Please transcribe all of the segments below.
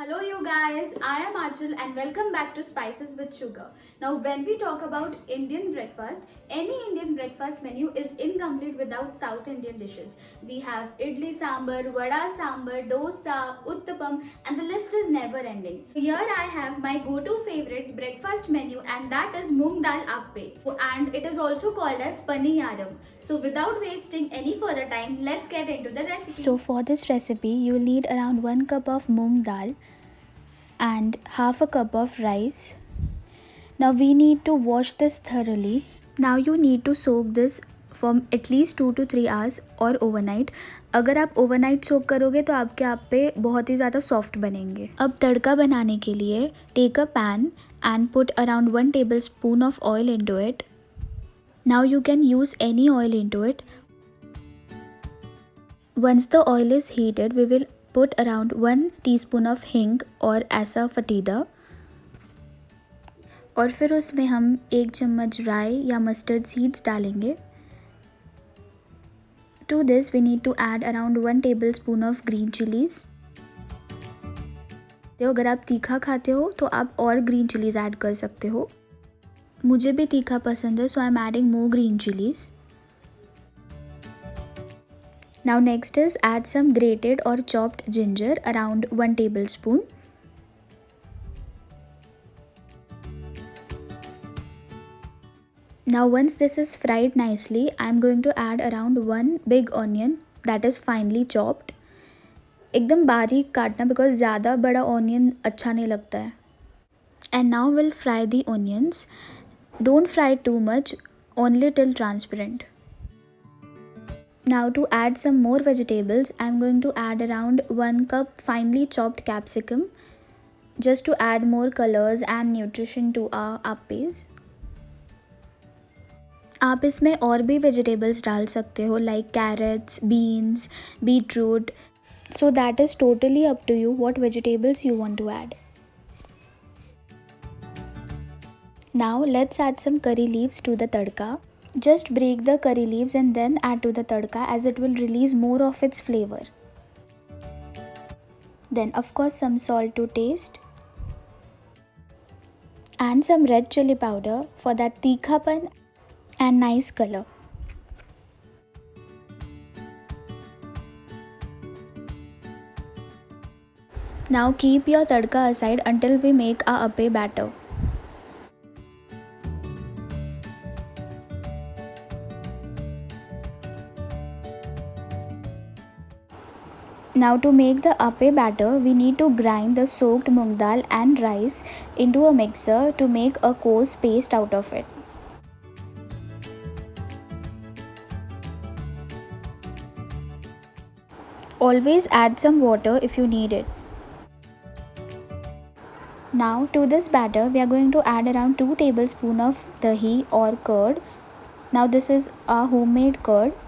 Hello you guys, I am Achal and welcome back to Spices with Sugar. Now when we talk about Indian breakfast, any Indian breakfast menu is incomplete without South Indian dishes. We have idli sambar, vada sambar, dosa, uttapam and the list is never ending. Here I have my go-to favorite breakfast menu and that is moong dal appe and it is also called as paniyaram. So without wasting any further time, let's get into the recipe. So for this recipe, you'll need around 1 cup of moong dal and half a cup of rice. Now we need to wash this thoroughly. Now you need to soak this for at least 2 to 3 hours और overnight. अगर आप overnight soak करोगे तो आपके आप्पे बहुत ही ज़्यादा soft बनेंगे. अब तड़का बनाने के लिए take a pan and put around 1 tablespoon of oil into it. Now you can use any oil into it. Once the oil is heated, we will put around 1 teaspoon of hing और asafoetida और फिर उसमें हम 1 चम्मच राई या mustard seeds डालेंगे. To this we need to add around 1 tablespoon of green chilies. तो अगर आप तीखा खाते हो तो आप और ग्रीन चिलीज ऐड कर सकते हो. मुझे भी तीखा पसंद है, so I am adding more green chilies. Now next is add some grated or chopped ginger around 1 tablespoon. Now once this is fried nicely, I am going to add around 1 big onion that is finely chopped. एकदम बारीक काटना because ज़्यादा बड़ा onion अच्छा नहीं लगता है. And now we'll fry the onions. Don't fry too much, only till transparent. Now to add some more vegetables, I am going to add around 1 cup finely chopped capsicum just to add more colors and nutrition to our appes. आप इसमें और भी vegetables डाल सकते हो like carrots, beans, beetroot. So that is totally up to you what vegetables you want to add. Now let's add some curry leaves to the tadka. Just break the curry leaves and then add to the tadka as it will release more of its flavor. Then of course some salt to taste. And some red chili powder for that tikhapan and nice color. Now keep your tadka aside until we make our appe batter. Now to make the appe batter, we need to grind the soaked moong dal and rice into a mixer to make a coarse paste out of it. Always add some water if you need it. Now to this batter, we are going to add around 2 tablespoons of dahi or curd. Now this is a homemade curd.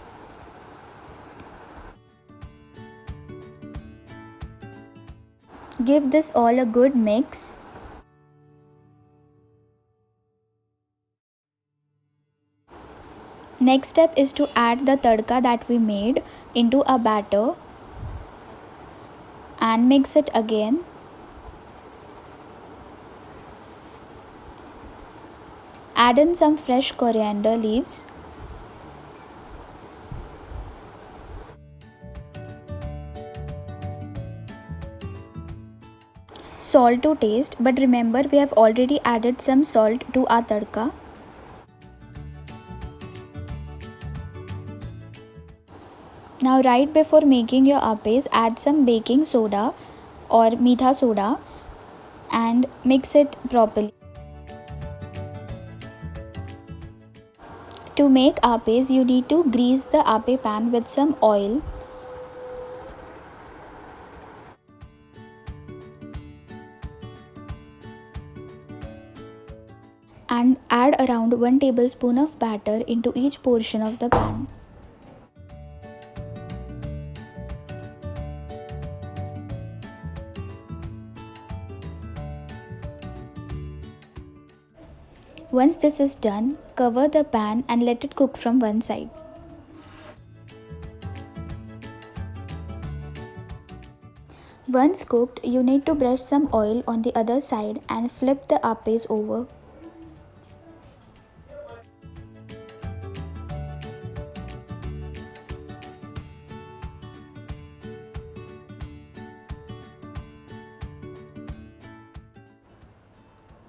Give this all a good mix. Next step is to add the tadka that we made into a batter and mix it again. Add in some fresh coriander leaves. Salt to taste, but remember we have already added some salt to our tadka. Now right before making your appes, add some baking soda or meetha soda and mix it properly. To make appes, you need to grease the appe pan with some oil. And add around 1 tablespoon of batter into each portion of the pan. Once this is done, cover the pan and let it cook from one side. Once cooked, you need to brush some oil on the other side and flip the appes over.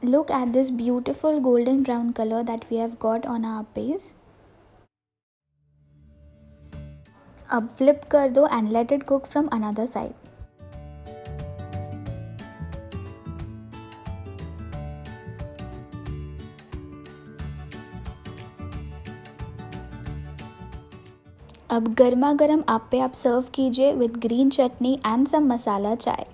Look at this beautiful golden brown color that we have got on our appes. अब flip कर दो and let it cook from another side. अब गर्मा गर्म आप्पे आप serve कीजिए with green chutney and some masala chai.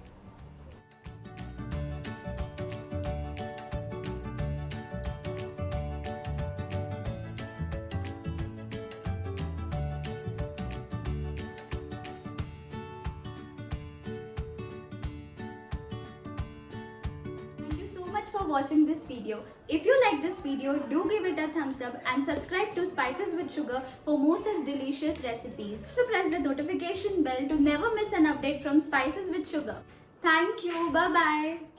Thank you so much for watching this video. If you like this video, do give it a thumbs up and subscribe to Spices with Sugar for more such delicious recipes. So press the notification bell to never miss an update from Spices with Sugar. Thank you. Bye bye.